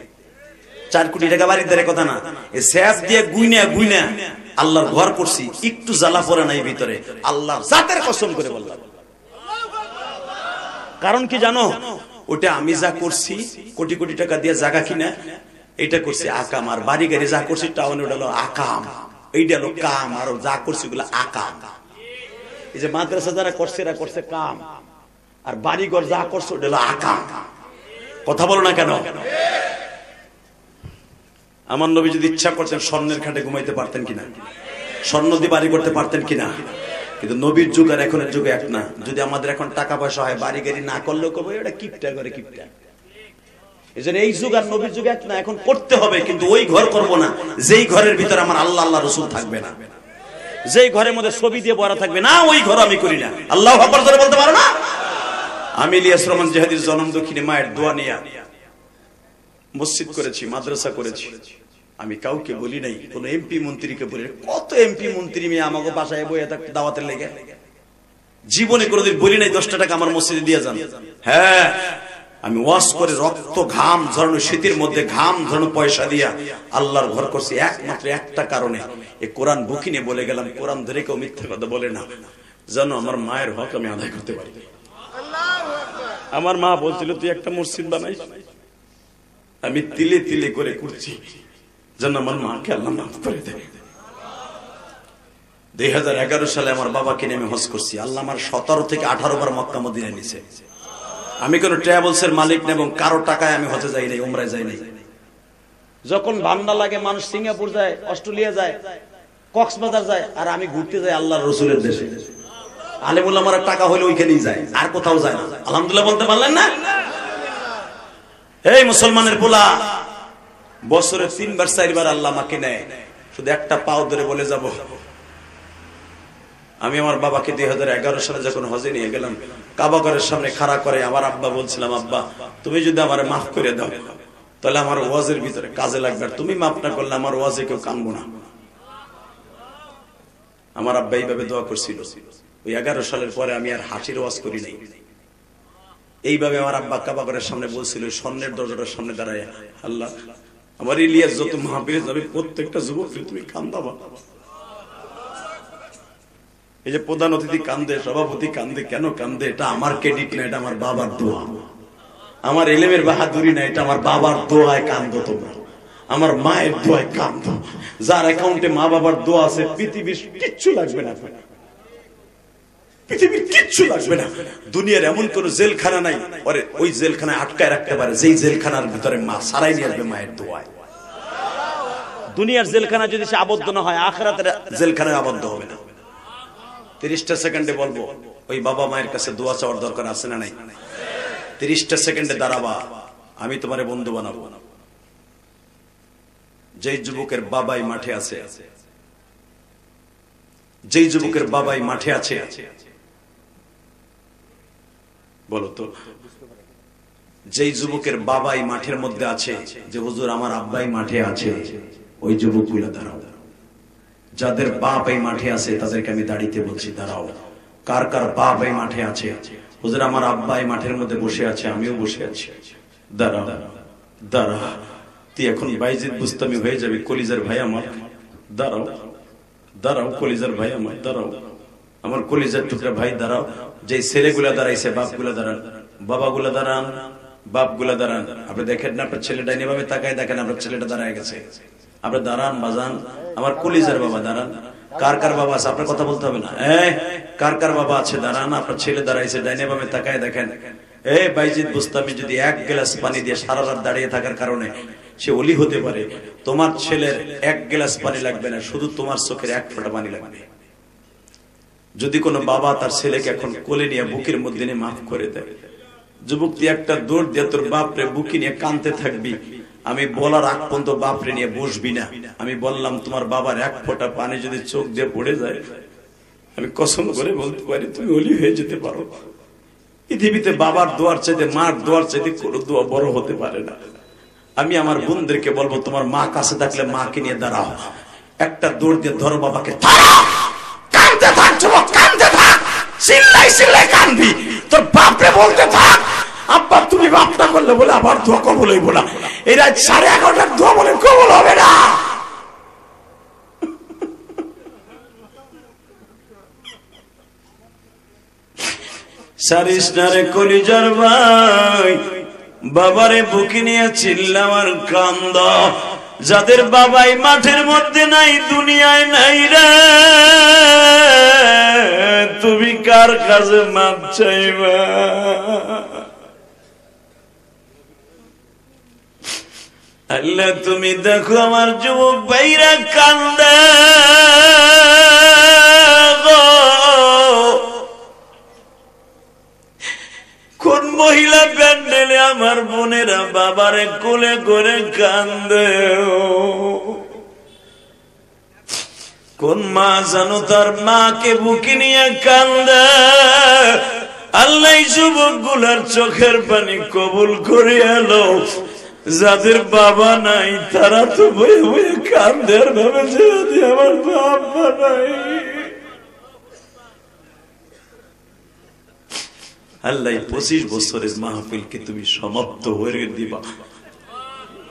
4 কোটি টাকা বাড়ির ধারে কথা না, এই স্যাপ দিয়ে গুইনা আল্লাহর ঘর করছি, একটু জ্বালা পড়ে নাই ভিতরে, আল্লাহ জাতের কসম করে বললাম। কারণ কি জানো, ওটা আমি যা করছি কোটি কোটি টাকা দিয়ে জায়গা কিনা, এটা করছি আকাম। আর বাড়ি গাড়ি যা করছি টাউনে, ওটা হলো আকাম, এইটা হলো কাম। আর যা করছি ওগুলো আকাম। এই যে মাদ্রাসা যারা করছে এরা করছে কাম, আর বাড়ি ঘর যা করছে ওটা হলো আকাম। কথা বলো না কেন? আমার নবী যদি ইচ্ছা করতেন স্বর্ণের খাটে ঘুমাইতে পারতেন কিনা, স্বর্ণ দিয়ে বাড়ি করতে পারতেন কিনা? কিন্তু নবীর যুগ আর এখনের যুগে এক না। যদি আমাদের এখন টাকা পয়সা হয়, বাড়ি গাড়ি না করলেও করবো, এটা কিপটা করে কিপটা। এই জন্য এই যুগ আর নবীর যুগ এক না, এখন করতে হবে, কিন্তু ওই ঘর করবো না যেই ঘরের ভিতরে আমার আল্লাহ আল্লাহ রসুল থাকবে না, যেই ঘরের মধ্যে ছবি দিয়ে ভরা থাকবে না, ওই ঘর আমি করি না। আল্লাহু আকবার জোরে বলতে পারো না? আমি ইলিয়াস রহমান জিহাদির জনম দক্ষিণে মায়ের দোয়া নিয়ে মসজিদ করেছি, মাদ্রাসা করেছি। আমি কাউকে বলি নাই, কোন এমপি মন্ত্রীকে বলি। কত এমপি মন্ত্রী মেয়ে আমাকে বাসায় বইয়ে থাকতে দাওয়াতের লেগে, জীবনে কোনোদিন বলি নাই 10টা টাকা আমার মসজিদে দিয়ে যান। হ্যাঁ, আমি ওয়াজ করে রক্ত ঘাম ঝরানো, শীতের মধ্যে ঘাম ঝরানো পয়সা দিয়া আল্লাহর ঘর করছি একমাত্র একটা কারণে, এই কোরআন বুকি নিয়ে বলে গেলাম, কোরআন ধরে কেউ মিথ্যা কথা বলে না, যেন আমার মায়ের হক আমি আদায় করতে পারি। আমার মা বলছিল তুই একটা মসজিদ বানাই, আমি তিলে তিলে করে করছি, যেন আমার মাকে আল্লাহ মাফ করে দেয়। 2011 সালে আমার বাবাকে নিয়ে আমি হজ করছি। আল্লাহ আমার 17 থেকে 18 বার মক্কা মদিনা নিছে। আমি কোন ট্রাভেলস এর মালিক না, এবং কারো টাকায় আমি হজে যাই নাই, উমরায় যাই নাই। যখন ভান্ডা লাগে মানুষ সিঙ্গাপুর যায়, অস্ট্রেলিয়া যায়, কক্সবাজার যায়, আর আমি ঘুরতে যাই আল্লাহর রসুলের দেশে। আলেমুল আমার টাকা হলে ওইখানেই যায়, আর কোথাও যায় না। আলহামদুলিল্লাহ বলতে পারলেন না? এই মুসলমানের পোলা, বছরে 3 বার 4 বার আল্লাহ আমাকে নেয়, শুধু একটা পাও ধরে বলে যাব। আমি আমার বাবাকে 2011 সালে যখন হজে নিয়ে গেলাম, কাবা ঘরের সামনে খাড়া করে আমার আব্বা বলছিলাম, আব্বা তুমি যদি আমার মাফ করে দাও তাহলে আমার ওয়াজের ভিতরে কাজে লাগবে, আর তুমি মাফ না করলে আমার ওয়াজে কেউ কানবো না। আমার আব্বা এইভাবে দোয়া করছিল। ওই 11 সালের পরে আমি আর হাসির ওয়াজ করি নাই। এইভাবে আমার আব্বা কাবা ঘরের সামনে বলছিল, স্বর্ণের দরজাটার সামনে দাঁড়ায়, আল্লাহ আমার ইলিয়াস যত মাহফিলে যাবে প্রত্যেকটা যুবক তুমি কান্দাবা। এই যে প্রধান অতিথি কান্দে, সভাপতি কান্দে, কেন কান্দে? এটা আমার ক্রেডিট না, এটা আমার বাবার দোয়া। আমার এলেমের বাহাদুরি না, এটা আমার বাবার দোয়ায় কান্দো তোমরা, আমার মায়ের দোয়ায় কান্দো। যার অ্যাকাউন্টে মা বাবার দোয়া আছে পৃথিবীর কিচ্ছু লাগবে না, পৃথিবীর কিচ্ছু লাগবে না। দুনিয়ার এমন কোন জেলখানা নাই ওরে ওই জেলখানায় আটকায় রাখতে পারে যেই জেলখানার ভিতরে মা সারাই নিয়ে আসবে মায়ের দোয়ায়। দুনিয়ার জেলখানা যদি সে আবদ্ধ না হয়, আখিরাতের জেলখানায় আবদ্ধ হবে না। 30টা সেকেন্ডে বলবো, ওই বাবা মায়ের কাছে দোয়া চাওয়ার দরকার আছে না নাই? 30টা সেকেন্ডে দাঁড়াবা, আমি তোমারে বন্ধু বানাবো। যেই যুবকের বাবাই মাঠে আছে, যেই যুবকের বাবাই মাঠে আছে, বলো তো, যেই যুবকের বাবাই মাঠের মধ্যে আছে যে হুজুর আমার আব্বাই মাঠে আছে, ওই যুবকগুলো দাঁড়াও। যাদের বাপ এই মাঠে আছে তাদেরকে আমি দাঁড়িয়ে বলছি দাঁড়াও। কার কার বাপ এই মাঠে আছে? হুজুর আমার আব্বা এই মাঠের মধ্যে বসে আছে, আমিও বসে আছি। দাঁড়াও দাঁড়া, তুই এখন বাইজিদ বুস্তামি হয়ে যাবি, কলিজার ভাই আমার। দাঁড়াও দাঁড়াও কলিজার ভাই আমার, দাঁড়াও আমার কলিজার টুকরা ভাই, দাঁড়াও। যে ছেলেগুলা দাঁড়াইছে বাপগুলা দাঁড়ান, বাবাগুলা দাঁড়ান, বাপগুলা দাঁড়ান। আপনি দেখেন না আপনার ছেলেটা এভাবে তাকায় দেখেন আপনার ছেলেটা দাঁড়ায় গেছে। আপনি দাঁড়ান বাজান, আমার কলিজার বাবা দাঁড়ান। কার কার বাবা আছে? আপনার কথা বলতে হবে না। কার কার বাবা আছে দাঁড়ান, আপনার ছেলে দাঁড়াইছে ডাইনে বামে তাকায় দেখেন। বাইজিদ বুস্তামি যদি এক গ্লাস পানি দিয়ে সারা রাত দাঁড়িয়ে থাকার কারণে সে ওলি হতে পারে, তোমার ছেলের এক গ্লাস পানি লাগবে না, শুধু তোমার চোখের এক ফোঁটা পানি লাগবে। যদি কোনো বাবা তার ছেলেকে এখন কোলে নিয়ে বুকের মধ্যে নিয়ে মাফ করে দেয়, যুবকটি একটা দৌড় দিয়ে তোর বাপরে বুকে নিয়ে কাঁদতে থাকবি। আমি বলার আগ পর্যন্ত বাপরে নিয়ে বসবি না। আমি বললাম তোমার বাবার এক ফোঁটা পানি যদি চোখ দিয়ে পড়ে যায়, আমি কসম করে বলতে পারি তুমি ওলি হয়ে যেতে পারো। পৃথিবীতে বাবার দোয়ার চাইতে মার দোয়ার চাইতে কোনো দোয়া বড় হতে পারে না। আমি আমার বোনদেরকে বলবো তোমার মা কাছে থাকলে মাকে নিয়ে দাঁড়াও, একটা দৌড় দিয়ে ধরো বাবাকে, কাঁদতে থাক যুবক, কাঁদতে থাক, চিল্লাই চিল্লাই কাঁদবি, তোর বাপরে বলতে থাক আব্বা তুমি বাপটা করলে বলে আবার দোয়া কবুল হইব না। এই রাত 11:30টার দোয়া বলে কবুল হবে না। সারিস না রে কলিজার ভাই, বাবারে বুকে নিয়ে চিল্লাবার কান্দ। যাদের বাবাই মাঠের মধ্যে নাই, দুনিয়ায় নাই রে, তুমি কার কাছে মাপ চাইবা? আল্লাহ তুমি দেখো আমার যুবক ভাইরা কান্দে। কোন মহিলা প্যান্ডেলে আমার বোনেরা বাবারে কোলে করে কান্দে, কোন মা জানো তার মাকে বুকে নিয়ে কান্দে। আল্লাহ যুবক গুলার চোখের পানি কবুল করে এলো। যাদের বাবা নাই তারা তো বয়ে বয়ে কান্দে, আর ভাবে যে আমার বাবা নাই। আল্লাহ 25 বছরের মাহফিলকে তুমি সমাপ্ত হয়ে দিবা,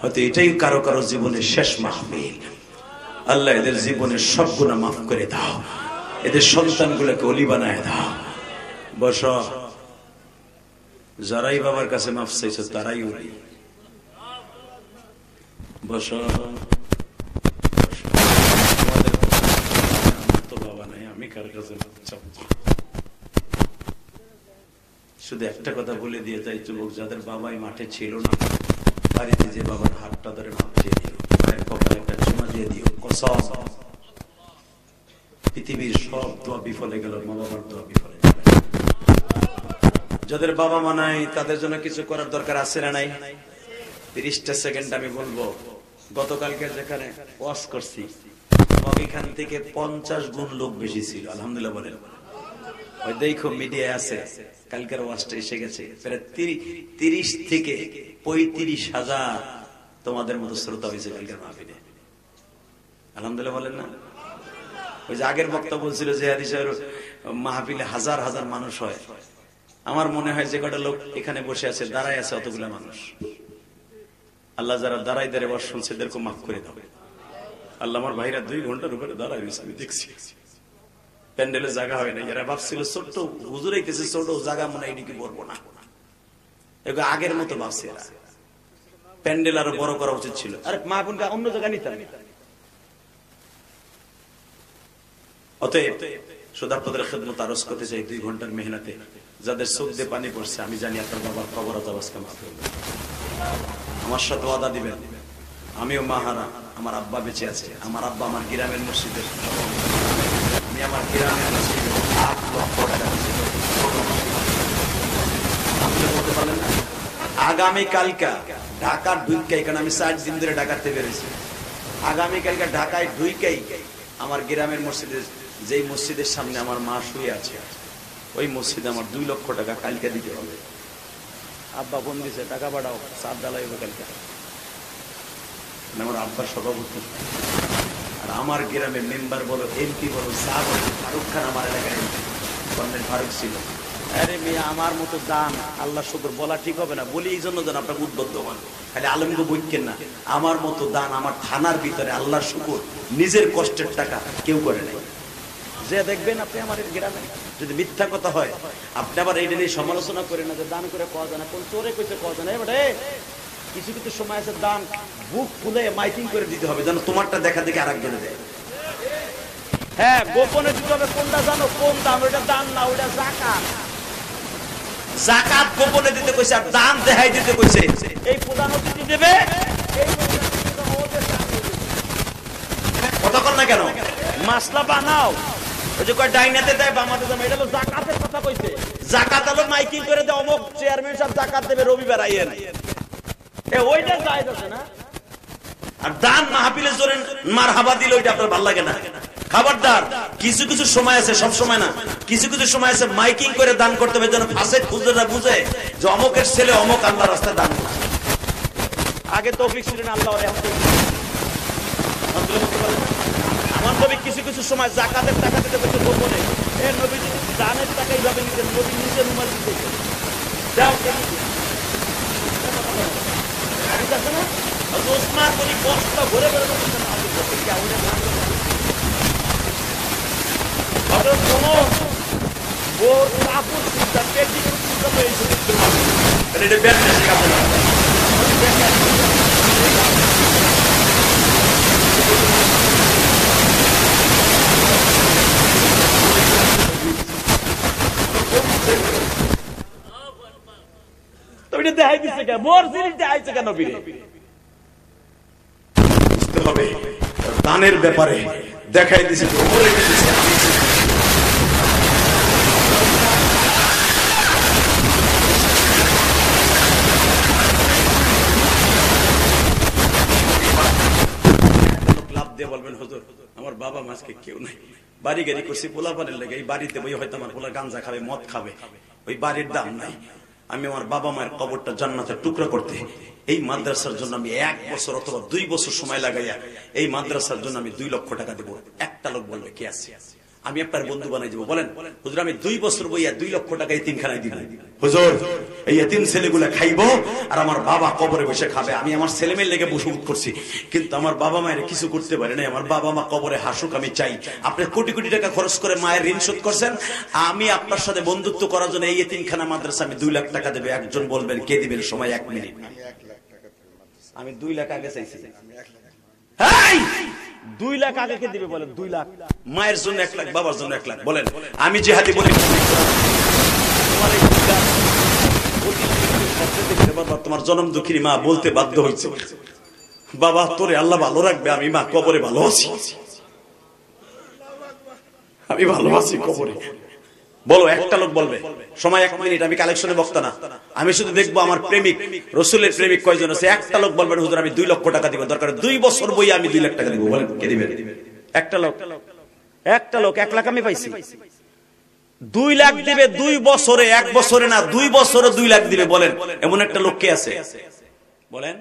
হয়তো এটাই কারো কারো জীবনের শেষ মাহফিল। আল্লাহ এদের জীবনের সব গুনাহ মাফ করে দাও, এদের সন্তানগুলোকে ওলি বানায় দাও। বস, যারাই বাবার কাছে মাফ চাইছো তারাই ওলি। বস, তো বাবা নাই, আমি কার কাছে মাফ চাবো? শুধু একটা কথা বলে দিয়ে যাই, যুবক যাদের বাবাই মাঠে ছিল না, বাড়িতে যে বাবার হাতটা ধরে মাপ দিয়ে দিও, মায়ের কপালে একটা চুমা দিয়ে দিও। কসম, পৃথিবীর সব দোয়া বিফলে গেল, মা বাবার দোয়া বিফলে যাবে। যাদের বাবা মা নাই তাদের জন্য কিছু করার দরকার আছে না নাই? 30টা সেকেন্ড আমি বলবো। গতকালকে যেখানে ওয়াজ করছি, এখান থেকে 50 গুণ লোক বেশি ছিল। আলহামদুলিল্লাহ বলেন। ওই দেখো মিডিয়ায় আছে, কালকের ওয়াজটা এসে গেছে, প্রায় 30 থেকে 35,000 তোমাদের মতো শ্রোতা হয়েছে কালকের মাহফিলে। আলহামদুলিল্লাহ বলেন না? ওই যে আগের বক্তা বলছিল যে হাদিসের মাহফিলে হাজার হাজার মানুষ হয়। আমার মনে হয় যে কটা লোক এখানে বসে আছে দাঁড়ায় আছে অতগুলা মানুষ। আল্লাহ যারা দাঁড়াই দাঁড়িয়ে বস শুনছে এদেরকে মাফ করে দাও। আল্লাহ আমার ভাইরা 2 ঘন্টার উপরে দাঁড়াই রয়েছে, আমি দেখছি প্যান্ডেলে জায়গা হয় না। এরা ভাবছিল ছোট্ট হুজুর হইতেছে, ছোট জায়গা মনে এদিকে বলবো না, এগুলো আগের মতো ভাবছে এরা। প্যান্ডেল আরো বড় করা উচিত ছিল। আরে মা বোনকে অন্য জায়গায় নিতাম। অতএব শুধু আপনাদের খেদমত আরজ করতে চাই, 2 ঘন্টার মেহনতে যাদের চোখ দিয়ে পানি পড়ছে, আমি জানি আপনার বাবার কবর আযাব আজকে মাফ হবে। আমার সাথে ওয়াদা দিবেন, আমিও মাহারা, আমার আব্বা বেঁচে আছে, আমার আব্বা আমার গ্রামের মসজিদের, আমি আমার গ্রামের মসজিদে 8 লক্ষ টাকা বলতে পারলেন না। আগামীকালকা ঢাকার ঢুইকাই, কারণ আমি 4 দিন ধরে ঢাকাতে বেরোছি, আগামীকালকা ঢাকায় ঢুইকাই আমার গ্রামের মসজিদে, যেই মসজিদের সামনে আমার মা শুয়ে আছে, ওই মসজিদে আমার 2 লক্ষ টাকা কালকে দিতে হবে। আব্বা ফোন দিছে, টাকা পাঠাও, সাত ডালাই হবে কালকে। আমার আব্বার সভাপতি, আর আমার গ্রামে মেম্বার বলো, এমপি বলো, যা বলো, ফারুক খান আমার এলাকায় কর্নেল ফারুক ছিল। আরে মেয়ে আমার মতো দান, আল্লাহ শুকর বলা ঠিক হবে না, বলি এই জন্য যেন আপনাকে উদ্বুদ্ধ হন, খালি আলমকে বইকেন না। আমার মতো দান আমার থানার ভিতরে আল্লাহর শুকর নিজের কষ্টের টাকা কেউ করে নাই। যে দেখবেন আপনি আমার গ্রামে, যদি মিথ্যা কথা হয় আপনি আবার এইটা নিয়ে সমালোচনা করেন না যে দান করে পাওয়া যায় না, কোন চোরে কইছে পাওয়া যায় না। এবারে কিছু কিছু সময় আছে দান বুক খুলে মাইকিং করে দিতে হবে, যেন তোমারটা দেখা দেখে আরেকজনে দেয়। হ্যাঁ, গোপনে দিতে হবে। কোনটা জানো? কোন দান? ওইটা দান না, ওইটা জাকাত। জাকাত গোপনে দিতে কইছে, আর দান দেখাই দিতে কইছে। এই প্রধান অতিথি দেবে, কথা কর না কেন? মাসলা বানাও, ওই যে কয় ডাইনাতে দেয় বামাতে দেয়, এটা হলো জাকাতের কথা কইছে। জাকাত হলো মাইকিং করে দেয়, অমুক চেয়ারম্যান সাহেব জাকাত দেবে রবিবার আইয়েন, ওইটা জায়েজ আছে না? আর দান মাহফিলে জোরে মারহাবা দিলে ওইটা আপনার ভালো লাগে না। খবরদার, কিছু কিছু সময় আছে, সব সময় না, কিছু কিছু সময় আছে মাইকিং করে দান করতে হবে, যেন ফাসেক খুঁজে বুঝে যে অমুকের ছেলে অমুক আল্লাহ রাস্তায় দান করছে। আগে তৌফিক ছিলেন আল্লাহ, আমার নবী কিছু কিছু সময় জাকাতের টাকা দিতে বলছে গোপনে। নবী দানের টাকা এইভাবে নিতেন, নবী নিজের রুমাল দিতে দাও না। ওসমান বলি কষ্ট ঘুরে ঘুরে দেখাই দিচ্ছে কেন? মোর জিনিস দেখাইছে কেন? বুঝতে হবে দানের ব্যাপারে দেখাই দিছে। লাভ দিয়ে বলবেন, হুজুর আমার বাবা মাঝকে কেউ নাই, বাড়ি গাড়ি করছি পোলাপানের লেগে, এই বাড়িতে বই হয়তো আমার পোলা গাঞ্জা খাবে, মদ খাবে, ওই বাড়ির দাম নাই। আমি আমার বাবা মায়ের কবরটা জান্নাতের টুকরা করতে এই মাদ্রাসার জন্য আমি 1 বছর অথবা 2 বছর সময় লাগাইয়া এই মাদ্রাসার জন্য আমি 2 লক্ষ টাকা দেবো। একটা লোক বলবে কে আছে? আমি আপনার বন্ধু বানাই দিব। বলেন হুজুর আমি 2 বছর বইয়া 2 লক্ষ টাকা এতিমখানায় দিব। হুজুর এই এতিম ছেলেগুলা খাইবো আর আমার বাবা কবরে বসে খাবে। আমি আমার ছেলে মেয়ের লেগে বসে করছি, কিন্তু আমার বাবা মায়ের কিছু করতে পারে না। আমার বাবা মা কবরে হাসুক, আমি চাই। আপনি কোটি কোটি টাকা খরচ করে মায়ের ঋণ শোধ করছেন, আমি আপনার সাথে বন্ধুত্ব করার জন্য এই এতিমখানা মাদ্রাসা আমি 2 লাখ টাকা দেবে। একজন বলবেন কে দিবেন? সময় 1 মিনিট। আমি 2 লাখ আগে চাইছি। 2 লাখ আগে কে দিবে? বলেন 2 লাখ। মায়ের জন্য 1 লাখ, বাবার জন্য 1 লাখ। বলেন আমি জেহাদি বলি তোমার জনম দুঃখিনী মা বলতে বাধ্য হয়েছে, বাবা তোরে আল্লাহ ভালো রাখবে, আমি মা কবরে ভালো আছি, আমি ভালো আছি কবরে। বলো একটা লোক বলবে। সময় 1 মিনিট। আমি কালেকশনে বক্তা না, আমি শুধু দেখবো আমার প্রেমিক রসুলের প্রেমিক কয়জন আছে। একটা লোক বলবেন হুজুর আমি 2 লক্ষ টাকা দিব, দরকার 2 বছর বই আমি 2 লাখ টাকা দিব। বলেন কে দিবেন? একটা লোক। 1 লাখ আমি পাইছি। 2 লাখ দিবে 2 বছরে, 1 বছরে না 2 বছরে 2 লাখ দিবে। বলেন এমন একটা লোক কে আছে? বলেন